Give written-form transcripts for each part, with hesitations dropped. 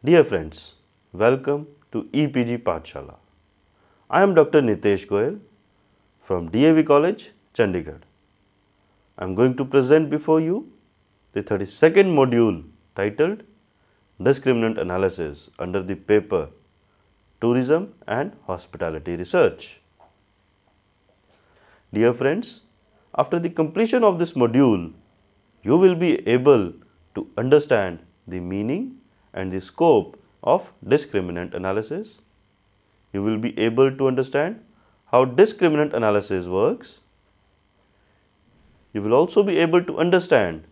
Dear friends, welcome to EPG Pathshala. I am Dr. Nitesh Goyal from DAV College, Chandigarh. I am going to present before you the 32nd module titled Discriminant Analysis under the paper Tourism and Hospitality Research. Dear friends, after the completion of this module, you will be able to understand the meaning and the scope of discriminant analysis. You will be able to understand how discriminant analysis works. You will also be able to understand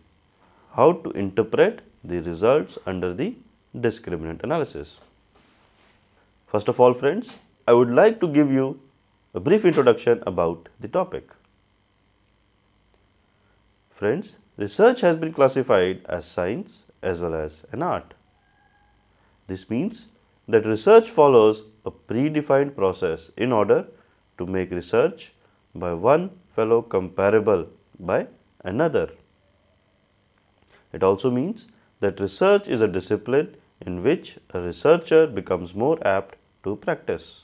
how to interpret the results under the discriminant analysis. First of all, friends, I would like to give you a brief introduction about the topic. Friends, research has been classified as science as well as an art. This means that research follows a predefined process in order to make research by one fellow comparable by another. It also means that research is a discipline in which a researcher becomes more apt to practice.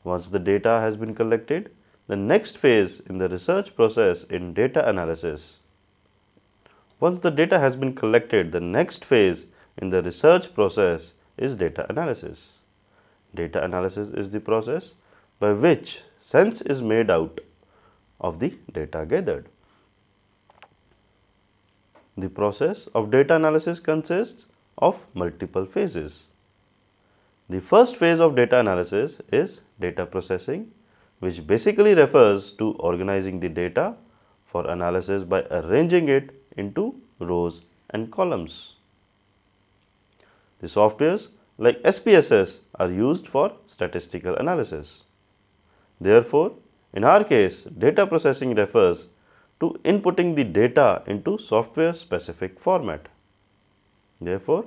Once the data has been collected, the next phase in the research process in data analysis. Once the data has been collected, the next phase in the research process is data analysis. Data analysis is the process by which sense is made out of the data gathered. The process of data analysis consists of multiple phases. The first phase of data analysis is data processing, which basically refers to organizing the data for analysis by arranging it into rows and columns. The softwares like SPSS are used for statistical analysis. Therefore, in our case, data processing refers to inputting the data into software specific format. Therefore,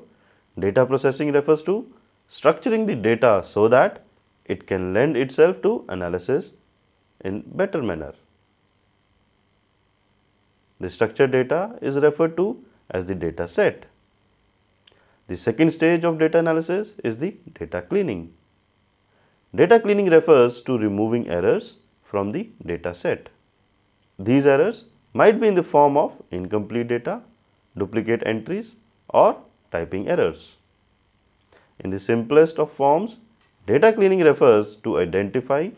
data processing refers to structuring the data so that it can lend itself to analysis in better manner. The structured data is referred to as the data set. The second stage of data analysis is the data cleaning. Data cleaning refers to removing errors from the data set. These errors might be in the form of incomplete data, duplicate entries, or typing errors. In the simplest of forms, data cleaning refers to identify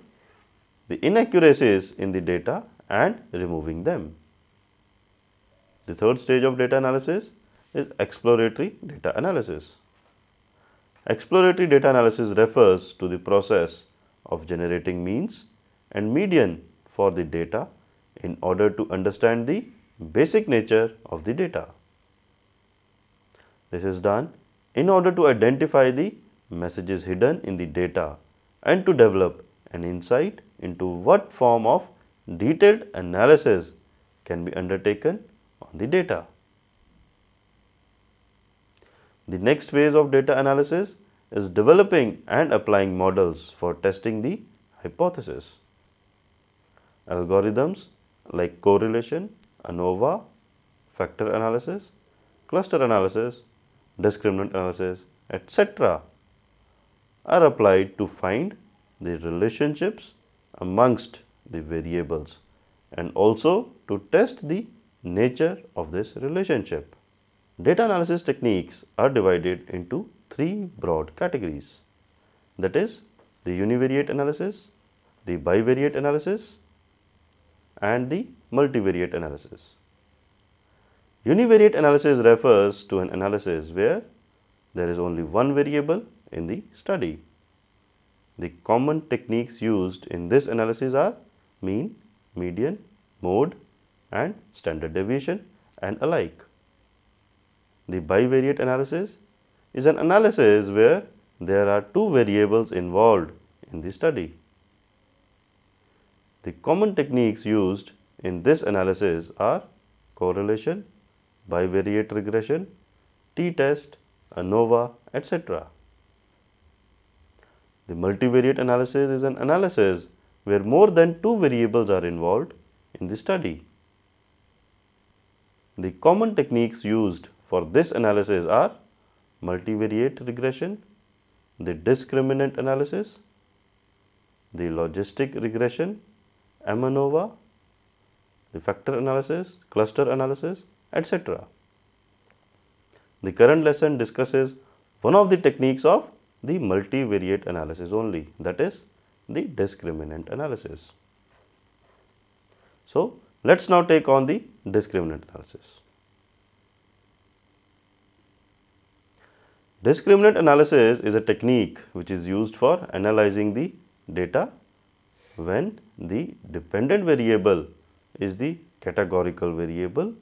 the inaccuracies in the data and removing them. The third stage of data analysis is exploratory data analysis. Exploratory data analysis refers to the process of generating means and median for the data in order to understand the basic nature of the data. This is done in order to identify the messages hidden in the data and to develop an insight into what form of detailed analysis can be undertaken on the data. The next phase of data analysis is developing and applying models for testing the hypothesis. Algorithms like correlation, ANOVA, factor analysis, cluster analysis, discriminant analysis, etc. are applied to find the relationships amongst the variables and also to test the nature of this relationship. Data analysis techniques are divided into three broad categories, that is the univariate analysis, the bivariate analysis and the multivariate analysis. Univariate analysis refers to an analysis where there is only one variable in the study. The common techniques used in this analysis are mean, median, mode and standard deviation and alike. The bivariate analysis is an analysis where there are two variables involved in the study. The common techniques used in this analysis are correlation, bivariate regression, t-test, ANOVA, etc. The multivariate analysis is an analysis where more than two variables are involved in the study. The common techniques used for this analysis are multivariate regression, the discriminant analysis, the logistic regression, ANOVA, the factor analysis, cluster analysis, etc. The current lesson discusses one of the techniques of the multivariate analysis only, that is the discriminant analysis. So, let us now take on the discriminant analysis. Discriminant analysis is a technique which is used for analyzing the data when the dependent variable is the categorical variable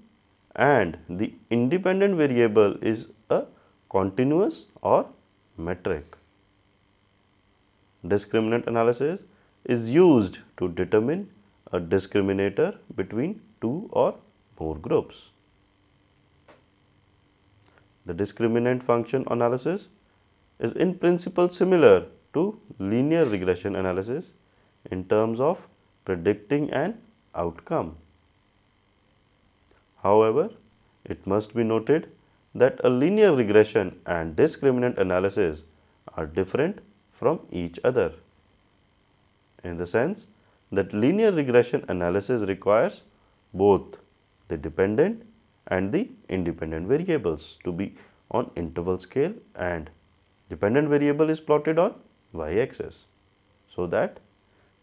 and the independent variable is a continuous or metric. Discriminant analysis is used to determine a discriminator between two or more groups. The discriminant function analysis is in principle similar to linear regression analysis in terms of predicting an outcome. However, it must be noted that a linear regression and discriminant analysis are different from each other, in the sense that linear regression analysis requires both the dependent and the independent variables to be on interval scale, and dependent variable is plotted on y-axis, so that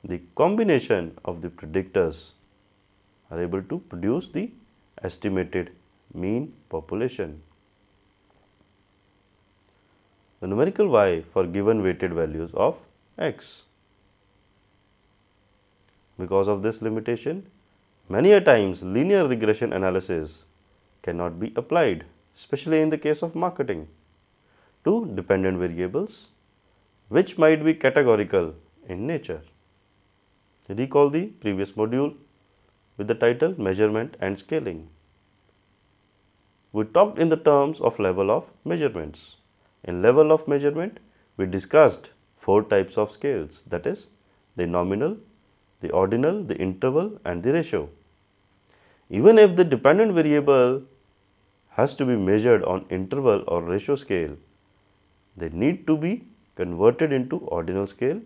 the combination of the predictors are able to produce the estimated mean population. The numerical y for given weighted values of x. Because of this limitation, many a times linear regression analysis cannot be applied, especially in the case of marketing, to dependent variables which might be categorical in nature. Recall the previous module with the title Measurement and Scaling. We talked in the terms of level of measurements. In level of measurement, we discussed 4 types of scales, that is the nominal, the ordinal, the interval and the ratio. Even if the dependent variable has to be measured on interval or ratio scale, they need to be converted into ordinal scale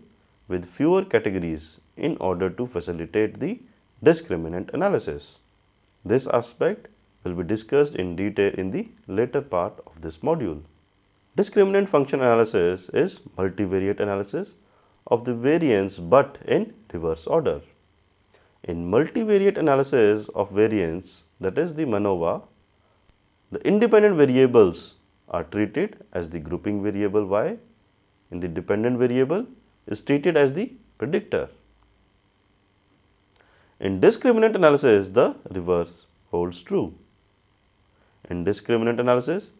with fewer categories in order to facilitate the discriminant analysis. This aspect will be discussed in detail in the later part of this module. Discriminant function analysis is multivariate analysis of the variance but in reverse order. In multivariate analysis of variance, that is the MANOVA, the independent variables are treated as the grouping variable y, and the dependent variable is treated as the predictor. In discriminant analysis, the reverse holds true. In discriminant analysis,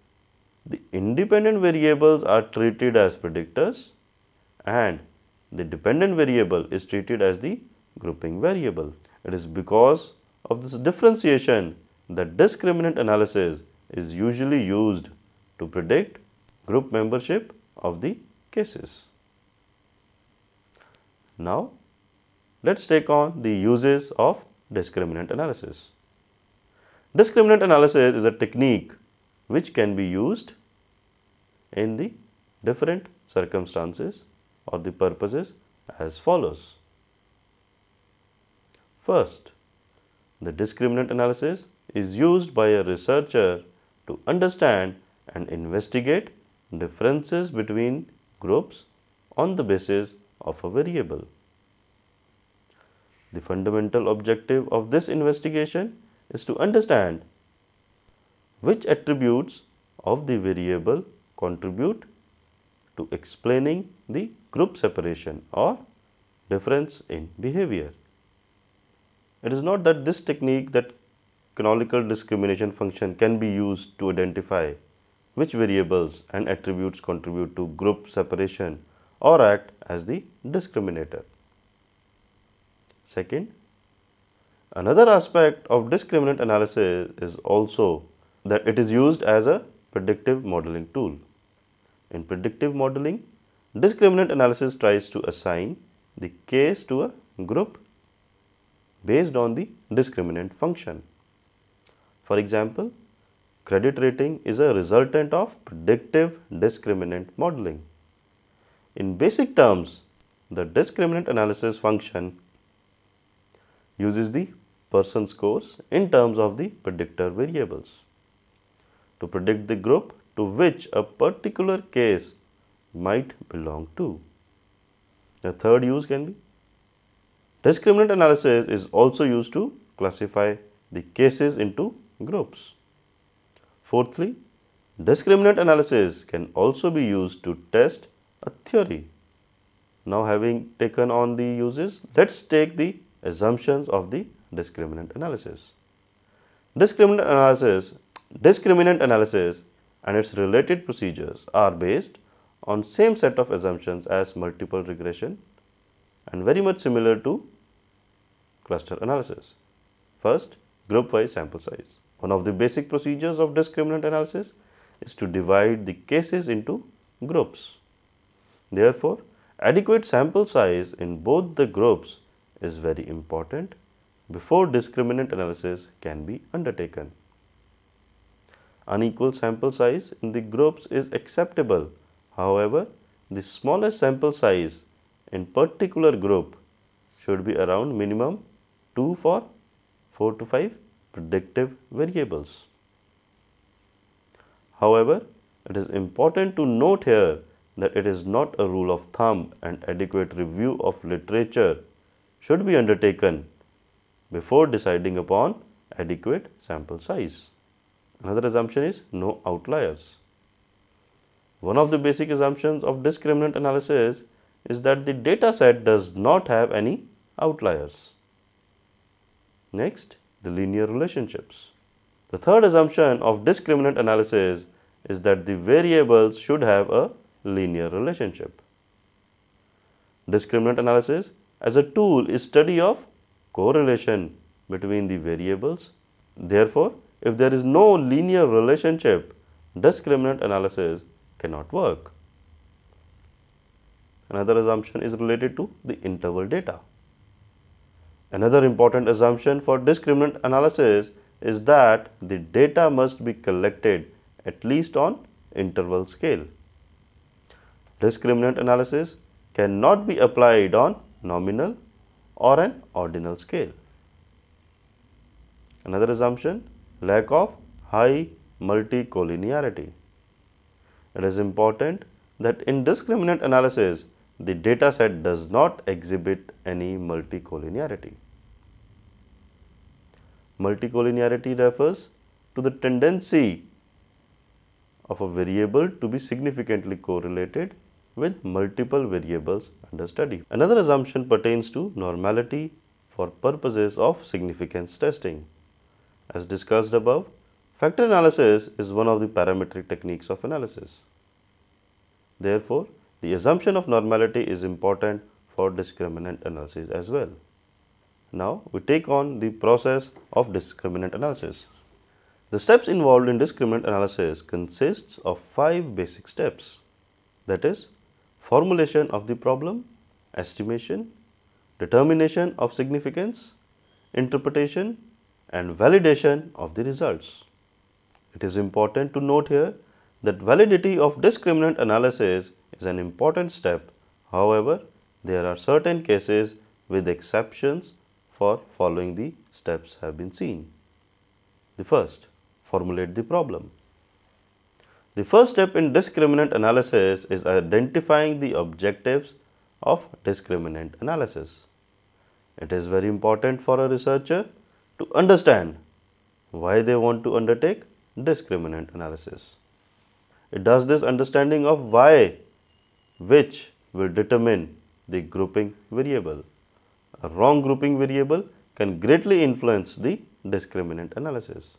the independent variables are treated as predictors and the dependent variable is treated as the grouping variable. It is because of this differentiation that discriminant analysis is usually used to predict group membership of the cases. Now, let us take on the uses of discriminant analysis. Discriminant analysis is a technique which can be used in the different circumstances or the purposes as follows. First, the discriminant analysis is used by a researcher to understand and investigate differences between groups on the basis of a variable. The fundamental objective of this investigation is to understand which attributes of the variable contribute to explaining the group separation or difference in behavior. It is not that this technique, that canonical discrimination function, can be used to identify which variables and attributes contribute to group separation or act as the discriminator. Second, another aspect of discriminant analysis is also that it is used as a predictive modeling tool. In predictive modeling, discriminant analysis tries to assign the case to a group based on the discriminant function. For example, Credit rating is a resultant of predictive discriminant modeling. In basic terms, the discriminant analysis function uses the person scores in terms of the predictor variables to predict the group to which a particular case might belong to. The third use can be discriminant analysis is also used to classify the cases into groups. Fourthly, discriminant analysis can also be used to test a theory. Now, having taken on the uses, let's take the assumptions of the discriminant analysis. Discriminant analysis and its related procedures are based on same set of assumptions as multiple regression and very much similar to cluster analysis. First, group-wise sample size. One of the basic procedures of discriminant analysis is to divide the cases into groups. Therefore, adequate sample size in both the groups is very important before discriminant analysis can be undertaken. Unequal sample size in the groups is acceptable. However, the smallest sample size in particular group should be around minimum 2 for 4 to 5 predictive variables. However, it is important to note here that it is not a rule of thumb and adequate review of literature should be undertaken before deciding upon adequate sample size. Another assumption is no outliers. One of the basic assumptions of discriminant analysis is that the data set does not have any outliers. Next, the linear relationships. The third assumption of discriminant analysis is that the variables should have a linear relationship. Discriminant analysis as a tool is study of correlation between the variables. Therefore, if there is no linear relationship, discriminant analysis cannot work. Another assumption is related to the interval data. Another important assumption for discriminant analysis is that the data must be collected at least on interval scale. Discriminant analysis cannot be applied on nominal or an ordinal scale. Another assumption, lack of high multicollinearity. It is important that in discriminant analysis, the data set does not exhibit any multicollinearity. Multicollinearity refers to the tendency of a variable to be significantly correlated with multiple variables under study. Another assumption pertains to normality for purposes of significance testing. As discussed above, factor analysis is one of the parametric techniques of analysis. Therefore, the assumption of normality is important for discriminant analysis as well. Now, we take on the process of discriminant analysis. The steps involved in discriminant analysis consists of 5 basic steps, that is, formulation of the problem, estimation, determination of significance, interpretation, and validation of the results. It is important to note here that validity of discriminant analysis is an important step. However, there are certain cases with exceptions for following the steps have been seen. The first, formulate the problem. The first step in discriminant analysis is identifying the objectives of discriminant analysis. It is very important for a researcher to understand why they want to undertake discriminant analysis. It does this understanding of why, which will determine the grouping variable. A wrong grouping variable can greatly influence the discriminant analysis.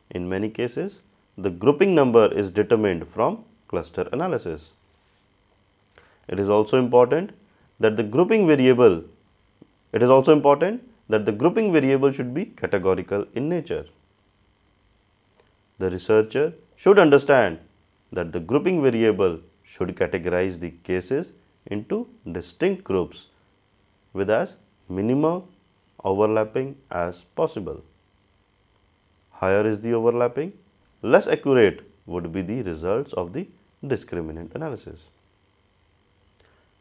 In many cases, the grouping number is determined from cluster analysis. It is also important that the grouping variable should be categorical in nature. The researcher should understand that the grouping variable should categorize the cases into distinct groups with as minimum overlapping as possible. Higher is the overlapping, less accurate would be the results of the discriminant analysis.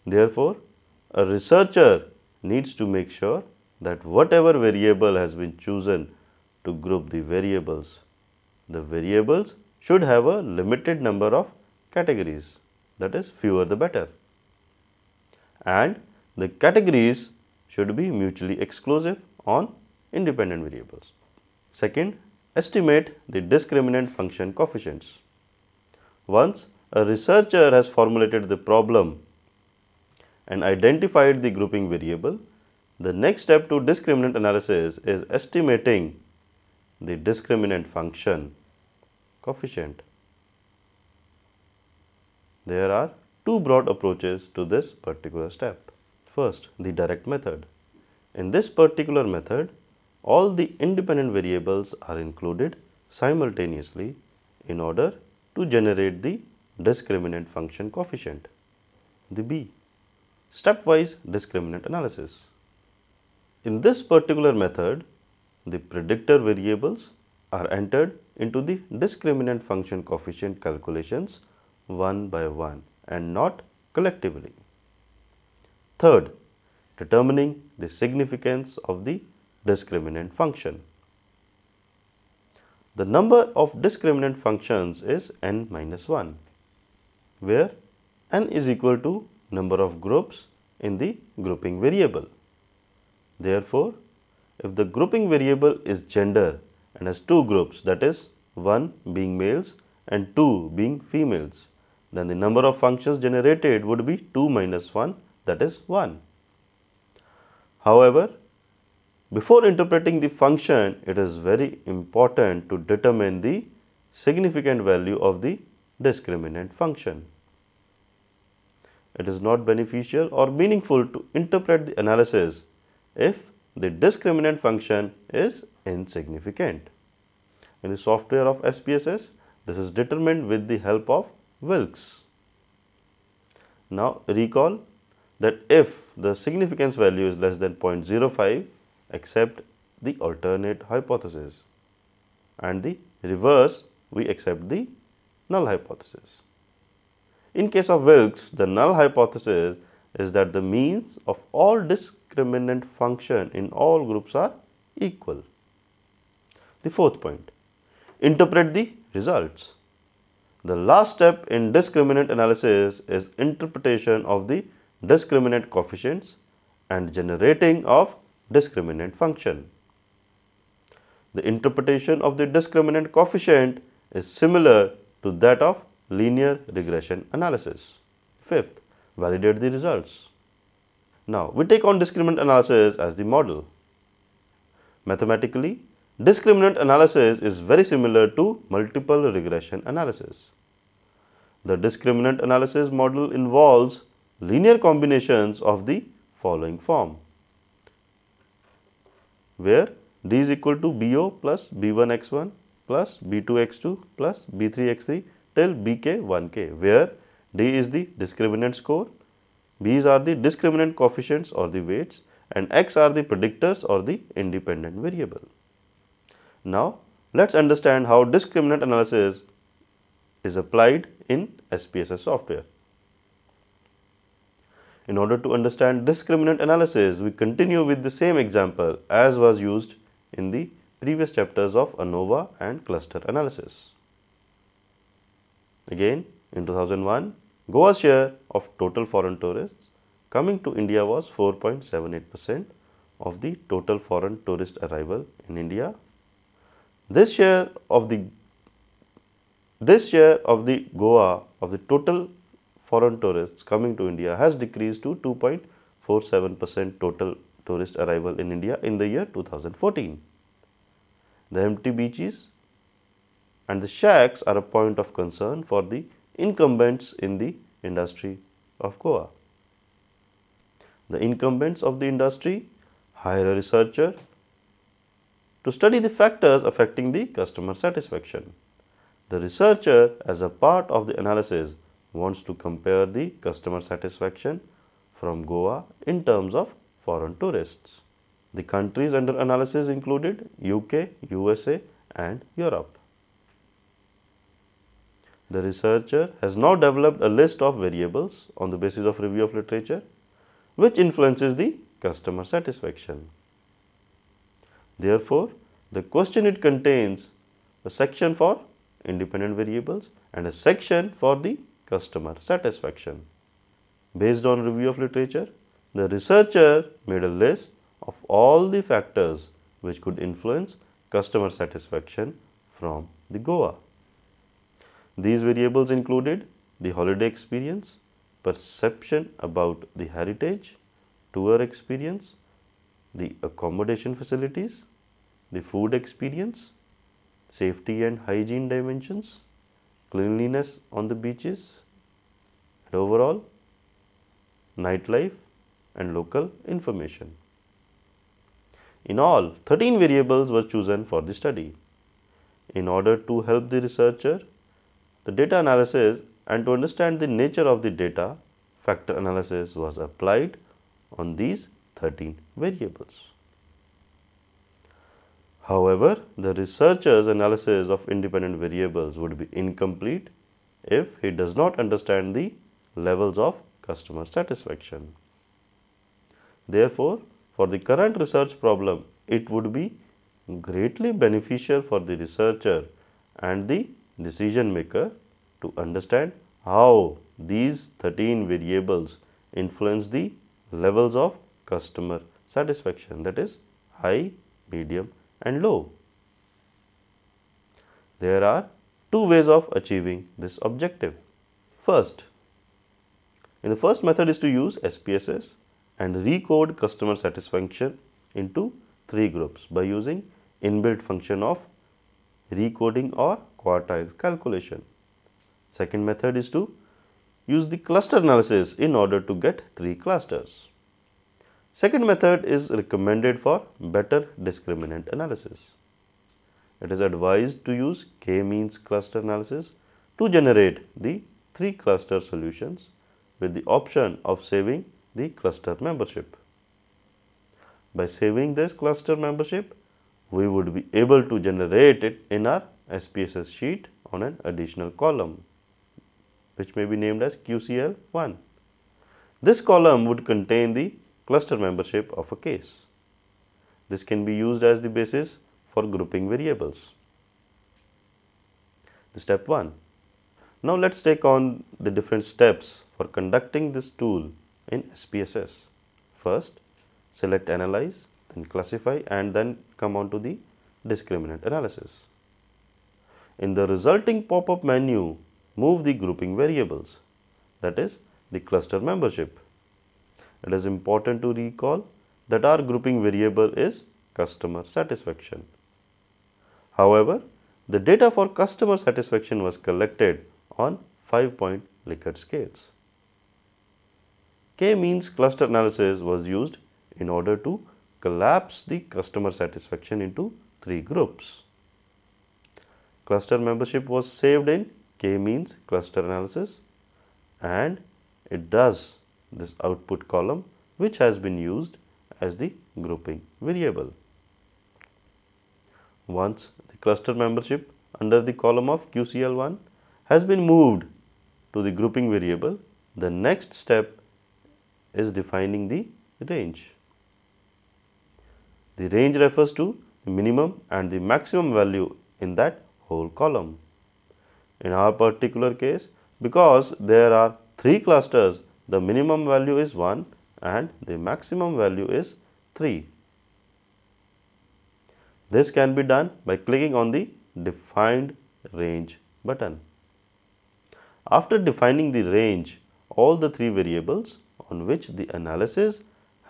Therefore, a researcher needs to make sure that whatever variable has been chosen to group the variables should have a limited number of categories, that is, fewer the better, and the categories should be mutually exclusive on independent variables. Second, estimate the discriminant function coefficients. Once a researcher has formulated the problem and identified the grouping variable, the next step to discriminant analysis is estimating the discriminant function coefficient. There are two broad approaches to this particular step. First, the direct method. In this particular method, all the independent variables are included simultaneously in order to generate the discriminant function coefficient. The B, stepwise discriminant analysis. In this particular method, the predictor variables are entered into the discriminant function coefficient calculations one by one and not collectively. Third, determining the significance of the discriminant function. The number of discriminant functions is n minus 1, where n is equal to number of groups in the grouping variable. Therefore, if the grouping variable is gender and has two groups, that is, one being males and two being females, then the number of functions generated would be 2 minus 1, that is 1. However, before interpreting the function, it is very important to determine the significant value of the discriminant function. It is not beneficial or meaningful to interpret the analysis if the discriminant function is insignificant. In the software of SPSS, this is determined with the help of Wilks. Now, recall that if the significance value is less than 0.05, accept the alternate hypothesis, and the reverse, we accept the null hypothesis. In case of Wilks, the null hypothesis is that the means of all discriminant function in all groups are equal. The fourth point, interpret the results. The last step in discriminant analysis is interpretation of the discriminant coefficients and generating of discriminant function. The interpretation of the discriminant coefficient is similar to that of linear regression analysis. Fifth, validate the results. Now, we take on discriminant analysis as the model. Mathematically, discriminant analysis is very similar to multiple regression analysis. The discriminant analysis model involves linear combinations of the following form, where D is equal to BO plus B1x1 plus B2x2 plus B3x3 till BK1k, where D is the discriminant score, B's are the discriminant coefficients or the weights, and X are the predictors or the independent variable. Now, let us understand how discriminant analysis is applied in SPSS software. In order to understand discriminant analysis, we continue with the same example as was used in the previous chapters of ANOVA and cluster analysis. Again, in 2001, Goa's share of total foreign tourists coming to India was 4.78% of the total foreign tourist arrival in India. This share of the Goa of the total foreign tourists coming to India has decreased to 2.47% total tourist arrival in India in the year 2014. The empty beaches and the shacks are a point of concern for the incumbents in the industry of Goa. The incumbents of the industry hire a researcher to study the factors affecting the customer satisfaction. The researcher, as a part of the analysis, wants to compare the customer satisfaction from Goa in terms of foreign tourists. The countries under analysis included UK, USA and Europe. The researcher has now developed a list of variables on the basis of review of literature which influences the customer satisfaction. Therefore, the question it contains a section for independent variables and a section for the customer satisfaction. Based on review of literature, the researcher made a list of all the factors which could influence customer satisfaction from the Goa. These variables included the holiday experience, perception about the heritage, tour experience, the accommodation facilities, the food experience, safety and hygiene dimensions, cleanliness on the beaches, and overall nightlife and local information. In all, 13 variables were chosen for the study. In order to help the researcher, the data analysis and to understand the nature of the data, factor analysis was applied on these 13 variables. However, the researcher's analysis of independent variables would be incomplete if he does not understand the levels of customer satisfaction. Therefore, for the current research problem, it would be greatly beneficial for the researcher and the decision maker to understand how these 13 variables influence the levels of customer satisfaction, that is high, medium and low. There are two ways of achieving this objective. First, in the first method is to use SPSS and recode customer satisfaction into 3 groups by using inbuilt function of recoding or quartile calculation. Second method is to use the cluster analysis in order to get 3 clusters. Second method is recommended for better discriminant analysis. It is advised to use k-means cluster analysis to generate the 3 cluster solutions with the option of saving the cluster membership. By saving this cluster membership, we would be able to generate it in our SPSS sheet on an additional column, which may be named as QCL1. This column would contain the cluster membership of a case. This can be used as the basis for grouping variables. Step 1. Now, let us take on the different steps for conducting this tool in SPSS. First, select Analyze, then Classify and then come on to the Discriminant Analysis. In the resulting pop-up menu, move the grouping variables, that is the cluster membership. It is important to recall that our grouping variable is customer satisfaction. However, the data for customer satisfaction was collected on 5-point Likert scales. K-means cluster analysis was used in order to collapse the customer satisfaction into 3 groups. Cluster membership was saved in K-means cluster analysis and it does this output column which has been used as the grouping variable. Once the cluster membership under the column of QCL1 has been moved to the grouping variable, the next step is defining the range. The range refers to the minimum and the maximum value in that whole column. In our particular case, because there are 3 clusters, the minimum value is 1 and the maximum value is 3. This can be done by clicking on the Defined Range button. After defining the range, all the 3 variables on which the analysis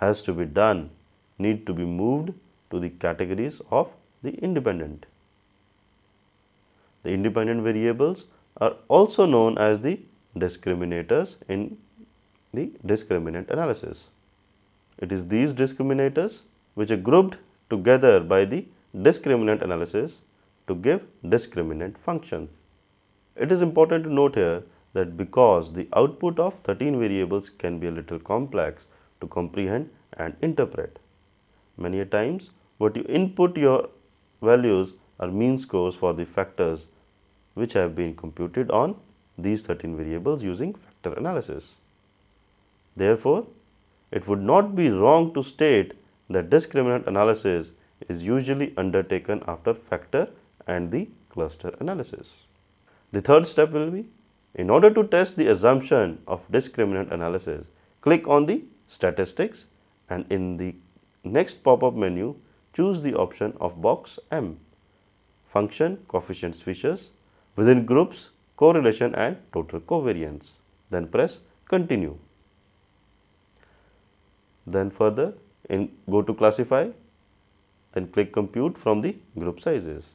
has to be done need to be moved to the categories of the independent. The independent variables are also known as the discriminators in the discriminant analysis. It is these discriminators which are grouped together by the discriminant analysis to give discriminant function. It is important to note here that because the output of 13 variables can be a little complex to comprehend and interpret. Many a times what you input your values are mean scores for the factors which have been computed on these 13 variables using factor analysis. Therefore, it would not be wrong to state that discriminant analysis is usually undertaken after factor and the cluster analysis. The third step will be, in order to test the assumption of discriminant analysis, click on the statistics and in the next pop-up menu, choose the option of box M, function, coefficients, features, within groups, correlation and total covariance. Then press continue. Then further go to classify, then click compute from the group sizes.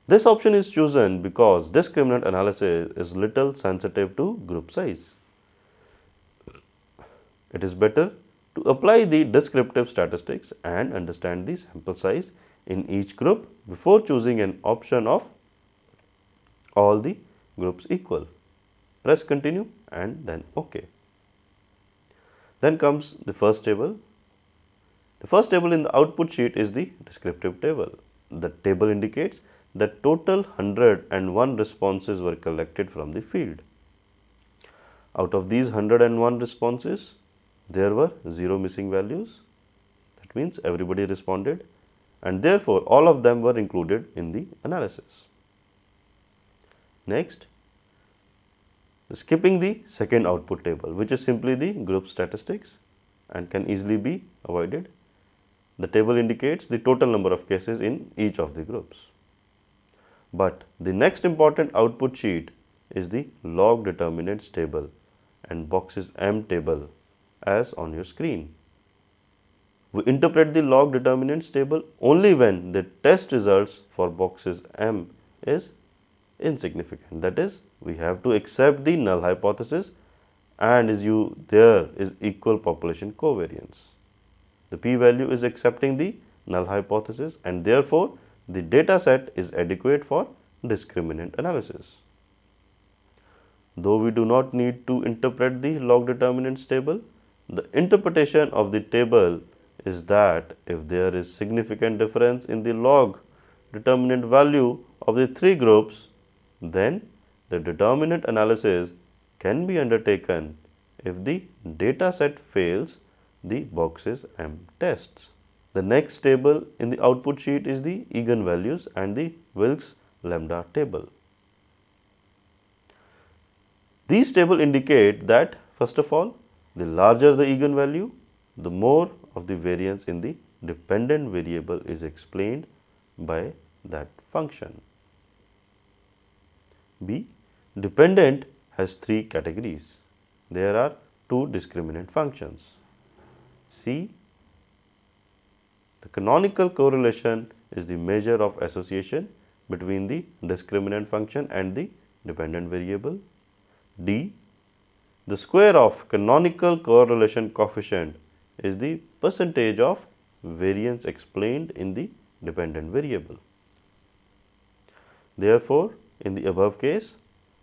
This option is chosen because discriminant analysis is little sensitive to group size. It is better to apply the descriptive statistics and understand the sample size in each group before choosing an option of all the groups equal. Press continue and then OK. Then comes the first table. The first table in the output sheet is the descriptive table. The table indicates that total 101 responses were collected from the field. Out of these 101 responses, there were 0 missing values. That means everybody responded and therefore all of them were included in the analysis. Next, skipping the second output table, which is simply the group statistics and can easily be avoided. The table indicates the total number of cases in each of the groups. But the next important output sheet is the log determinants table and boxes M table as on your screen. We interpret the log determinants table only when the test results for boxes M is insignificant. That is, we have to accept the null hypothesis and there is equal population covariance. The p-value is accepting the null hypothesis and therefore, the data set is adequate for discriminant analysis. Though we do not need to interpret the log determinants table, the interpretation of the table is that if there is significant difference in the log determinant value of the three groups, then the determinant analysis can be undertaken if the data set fails the boxes M tests. The next table in the output sheet is the eigenvalues and the Wilks lambda table. These tables indicate that first of all, the larger the eigenvalue, the more of the variance in the dependent variable is explained by that function. B. Dependent has three categories. There are two discriminant functions. C. The canonical correlation is the measure of association between the discriminant function and the dependent variable. D. The square of canonical correlation coefficient is the percentage of variance explained in the dependent variable. Therefore, in the above case,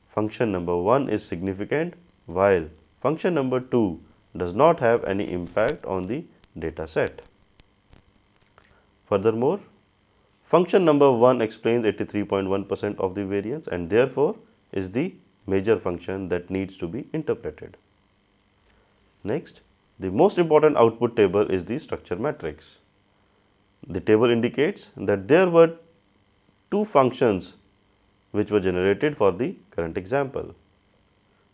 function number 1 is significant while function number 2 does not have any impact on the data set. Furthermore, function number 1 explains 83.1% of the variance and therefore, is the major function that needs to be interpreted. Next, the most important output table is the structure matrix. The table indicates that there were two functions which were generated for the current example.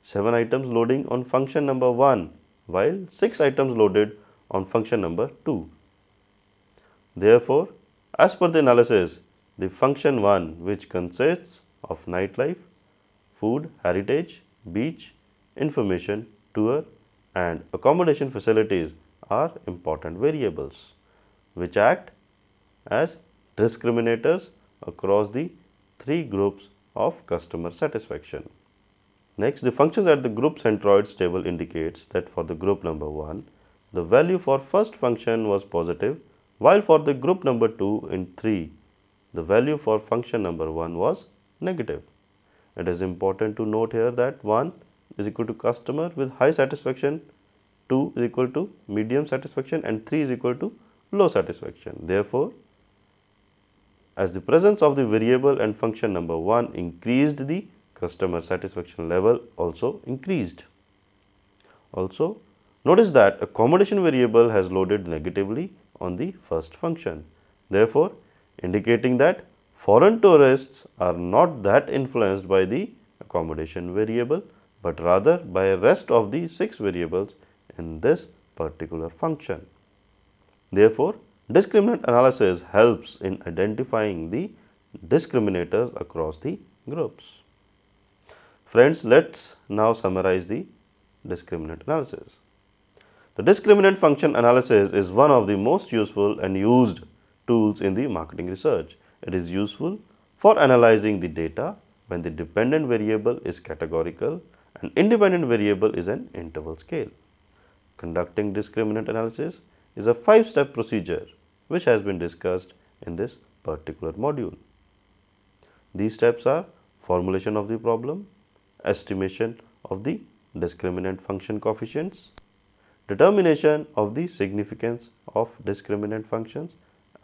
7 items loading on function number 1 while 6 items loaded on function number 2. Therefore, as per the analysis, the function 1 which consists of nightlife, food, heritage, beach, information, tour and accommodation facilities are important variables which act as discriminators across the three groups of customer satisfaction. Next, the functions at the group centroids table indicates that for the group number 1, the value for first function was positive, while for the group number 2 in 3, the value for function number 1 was negative. It is important to note here that 1 is equal to customer with high satisfaction, 2 is equal to medium satisfaction and 3 is equal to low satisfaction. Therefore, As the presence of the variable and function number 1 increased, the customer satisfaction level also increased. Also, notice that accommodation variable has loaded negatively on the first function, therefore indicating that foreign tourists are not that influenced by the accommodation variable, but rather by the rest of the 6 variables in this particular function. Therefore, discriminant analysis helps in identifying the discriminators across the groups. Friends, let us now summarize the discriminant analysis. The discriminant function analysis is one of the most useful and used tools in the marketing research. It is useful for analyzing the data when the dependent variable is categorical and independent variable is an interval scale. Conducting discriminant analysis is a 5-step procedure which has been discussed in this particular module. These steps are formulation of the problem, estimation of the discriminant function coefficients, determination of the significance of discriminant functions,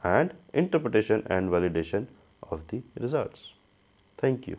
and interpretation and validation of the results. Thank you.